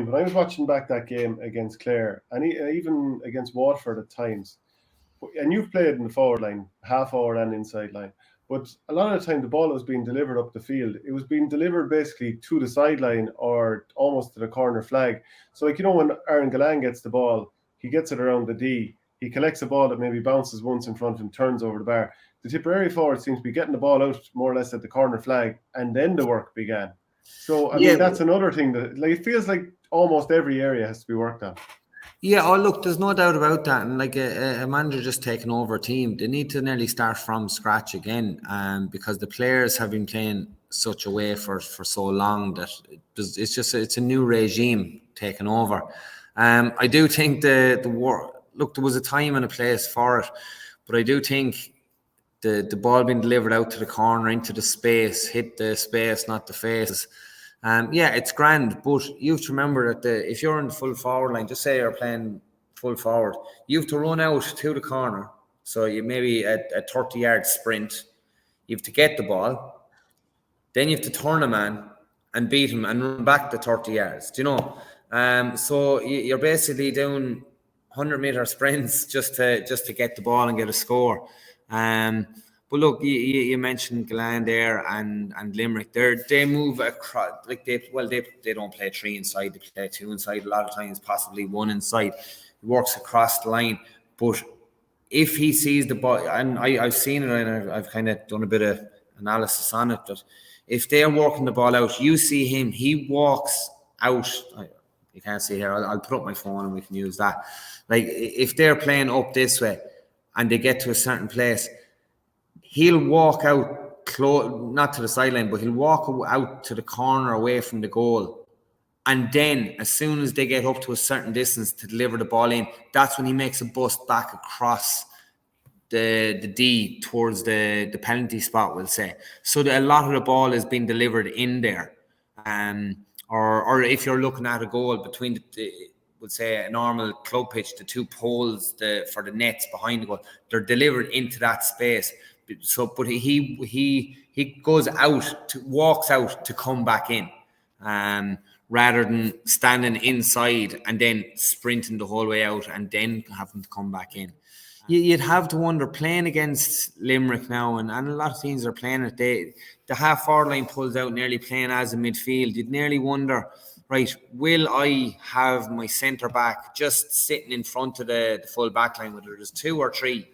when I was watching back that game against Clare, and even against Waterford at times, and you've played in the forward line, half forward and inside line, but a lot of the time the ball was being delivered up the field. It was being delivered basically to the sideline or almost to the corner flag. So when Aaron Gillane gets the ball, he gets it around the D. He collects a ball that maybe bounces once in front of him, turns over the bar. The Tipperary forward seems to be getting the ball out more or less at the corner flag, and then the work began. So, I mean, that's another thing that it feels like almost every area has to be worked on. Yeah, look, there's no doubt about that. And like a manager just taking over a team, they need to nearly start from scratch again, because the players have been playing such a way for so long that it's a new regime taking over. I do think the war. Look, there was a time and a place for it, but I do think the ball being delivered out to the corner into the space, hit the space, not the faces. It's grand, but you have to remember that if you're in the full forward line, just say you're playing full forward, you have to run out to the corner. So you maybe a 30-yard sprint. You have to get the ball. Then you have to turn a man and beat him and run back the 30 yards. Do you know? So you're basically doing 100-meter sprints just to get the ball and get a score. But look, you mentioned Gillane there and Limerick. They move across, like they don't play three inside, they play two inside. A lot of times, possibly one inside. It works across the line. But if he sees the ball, and I've seen it, and I've kind of done a bit of analysis on it, that if they're working the ball out, you see him, he walks out. You can't see here. I'll put up my phone and we can use that. Like if they're playing up this way and they get to a certain place, he'll walk out not to the sideline, but he'll walk out to the corner away from the goal. And then as soon as they get up to a certain distance to deliver the ball in, that's when he makes a bust back across the D towards the penalty spot, we'll say. So that a lot of the ball is being delivered in there. Or if you're looking at a goal between we'll say a normal club pitch, the two poles for the nets behind the goal, they're delivered into that space. So, but he goes out, walks out to come back in, rather than standing inside and then sprinting the whole way out and then having to come back in. You'd have to wonder, playing against Limerick now, and a lot of teams are playing it. The half forward line pulls out, nearly playing as a midfield. You'd nearly wonder, right, will I have my centre back just sitting in front of the full back line, whether there's two or three,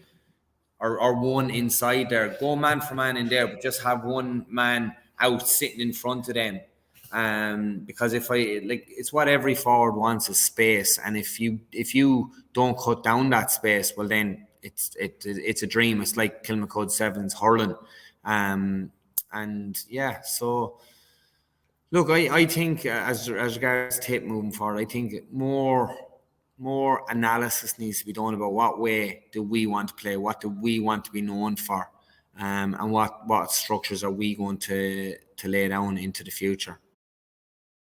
or one inside there, go man for man in there, but just have one man out sitting in front of them. Because it's what every forward wants is space, and if you don't cut down that space, well then it's a dream. It's like Kilmacud Sevens hurling, So look, I think as regards tape moving forward, I think more analysis needs to be done about what way do we want to play, what do we want to be known for, and what structures are we going to lay down into the future.